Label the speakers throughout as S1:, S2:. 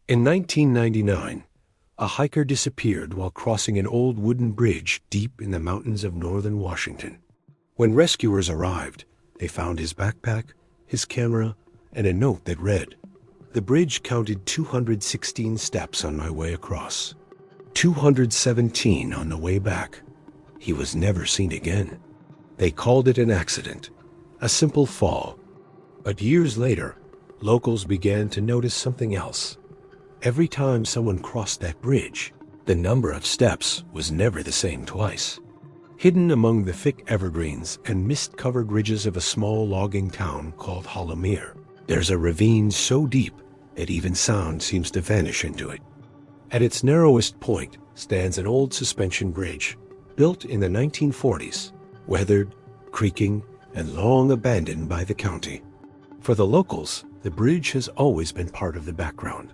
S1: In 1999, a hiker disappeared while crossing an old wooden bridge deep in the mountains of northern Washington. When rescuers arrived, they found his backpack, his camera, and a note that read, "The bridge counted 216 steps on my way across. 217 on the way back. He was never seen again." They called it an accident, a simple fall. But years later, locals began to notice something else. Every time someone crossed that bridge, the number of steps was never the same twice. Hidden among the thick evergreens and mist-covered ridges of a small logging town called Hollowmere, there's a ravine so deep that even sound seems to vanish into it. At its narrowest point stands an old suspension bridge, built in the 1940s, weathered, creaking, and long abandoned by the county. For the locals, the bridge has always been part of the background,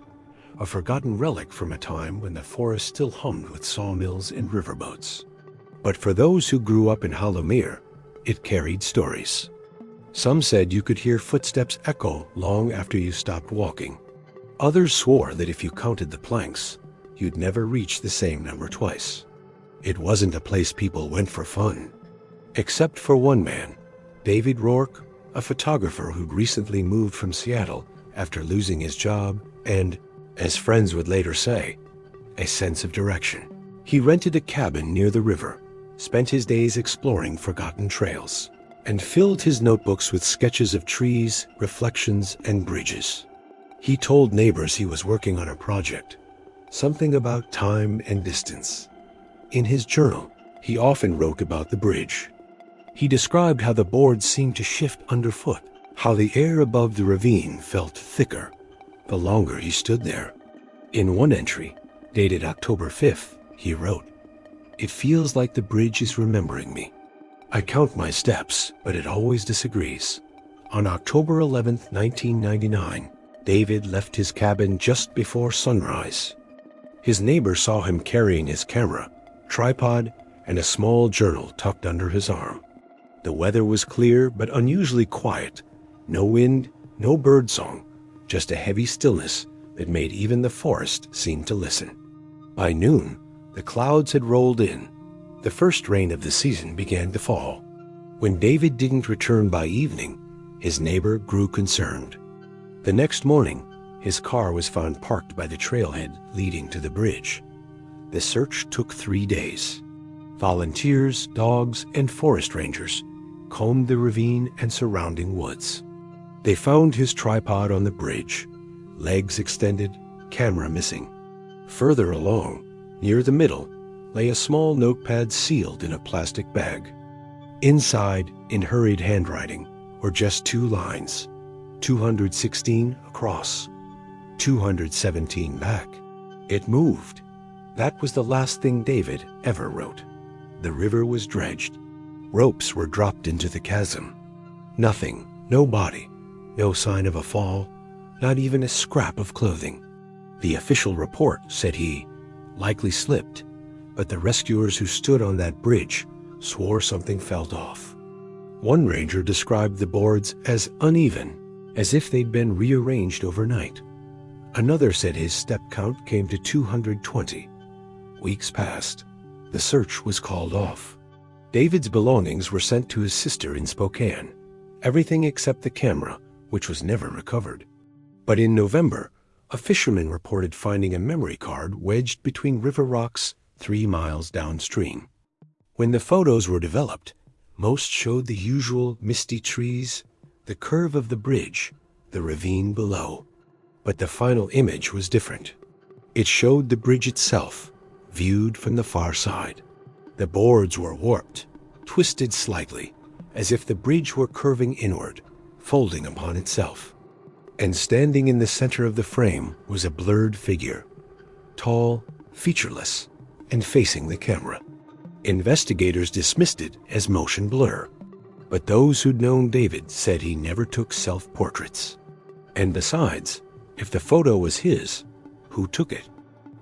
S1: a forgotten relic from a time when the forest still hummed with sawmills and riverboats. But for those who grew up in Hollowmere, it carried stories. Some said you could hear footsteps echo long after you stopped walking. Others swore that if you counted the planks, you'd never reach the same number twice. It wasn't a place people went for fun. Except for one man, David Rourke, a photographer who'd recently moved from Seattle after losing his job and, as friends would later say, a sense of direction. He rented a cabin near the river, spent his days exploring forgotten trails, and filled his notebooks with sketches of trees, reflections, and bridges. He told neighbors he was working on a project, something about time and distance. In his journal, he often wrote about the bridge. He described how the boards seemed to shift underfoot, how the air above the ravine felt thicker the longer he stood there. In one entry, dated October 5th, he wrote, "It feels like the bridge is remembering me. I count my steps, but it always disagrees." On October 11th, 1999, David left his cabin just before sunrise. His neighbor saw him carrying his camera, tripod, and a small journal tucked under his arm. The weather was clear but unusually quiet. No wind, no birdsong, just a heavy stillness that made even the forest seem to listen. By noon, the clouds had rolled in. The first rain of the season began to fall. When David didn't return by evening, his neighbor grew concerned. The next morning, his car was found parked by the trailhead leading to the bridge. The search took 3 days. Volunteers, dogs, and forest rangers combed the ravine and surrounding woods. They found his tripod on the bridge, legs extended, camera missing. Further along, near the middle, lay a small notepad sealed in a plastic bag. Inside, in hurried handwriting, were just 2 lines, 216 across, 217 back. It moved. That was the last thing David ever wrote. The river was dredged. Ropes were dropped into the chasm. Nothing, no body, no sign of a fall, not even a scrap of clothing. The official report said he likely slipped, but the rescuers who stood on that bridge swore something felt off. One ranger described the boards as uneven, as if they'd been rearranged overnight. Another said his step count came to 220. Weeks passed. The search was called off. David's belongings were sent to his sister in Spokane, everything except the camera, which was never recovered. But in November, a fisherman reported finding a memory card wedged between river rocks 3 miles downstream. When the photos were developed, most showed the usual misty trees, the curve of the bridge, the ravine below. But the final image was different. It showed the bridge itself, viewed from the far side. The boards were warped, twisted slightly, as if the bridge were curving inward, folding upon itself. And standing in the center of the frame was a blurred figure, tall, featureless, and facing the camera. Investigators dismissed it as motion blur, but those who'd known David said he never took self-portraits. And besides, if the photo was his, who took it?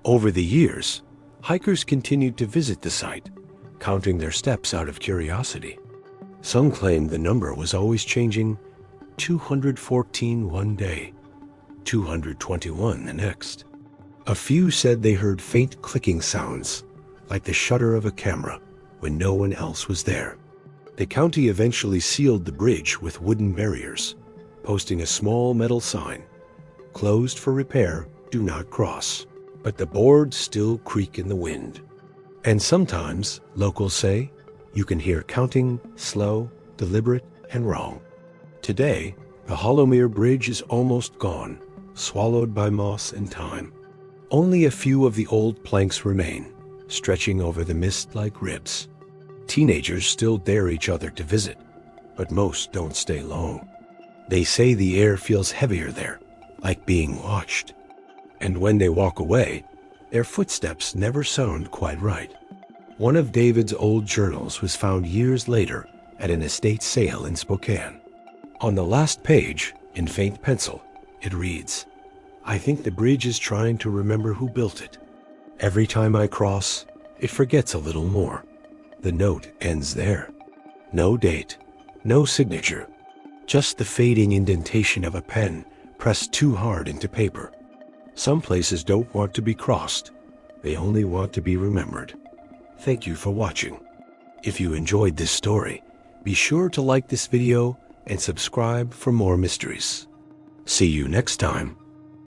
S1: Over the years, hikers continued to visit the site, counting their steps out of curiosity. Some claimed the number was always changing, 214 one day, 221 the next. A few said they heard faint clicking sounds, like the shutter of a camera, when no one else was there. The county eventually sealed the bridge with wooden barriers, posting a small metal sign, "Closed for repair, do not cross." But the boards still creak in the wind. And sometimes, locals say, you can hear counting slow, deliberate, and wrong. Today, the Hollowmere Bridge is almost gone, swallowed by moss and time. Only a few of the old planks remain, stretching over the mist like ribs. Teenagers still dare each other to visit, but most don't stay long. They say the air feels heavier there, like being watched. And when they walk away, their footsteps never sound quite right. One of David's old journals was found years later at an estate sale in Spokane. On the last page, in faint pencil, it reads, "I think the bridge is trying to remember who built it. Every time I cross, it forgets a little more." The note ends there. No date, no signature, just the fading indentation of a pen pressed too hard into paper. Some places don't want to be crossed. They only want to be remembered. Thank you for watching. If you enjoyed this story, be sure to like this video and subscribe for more mysteries. See you next time.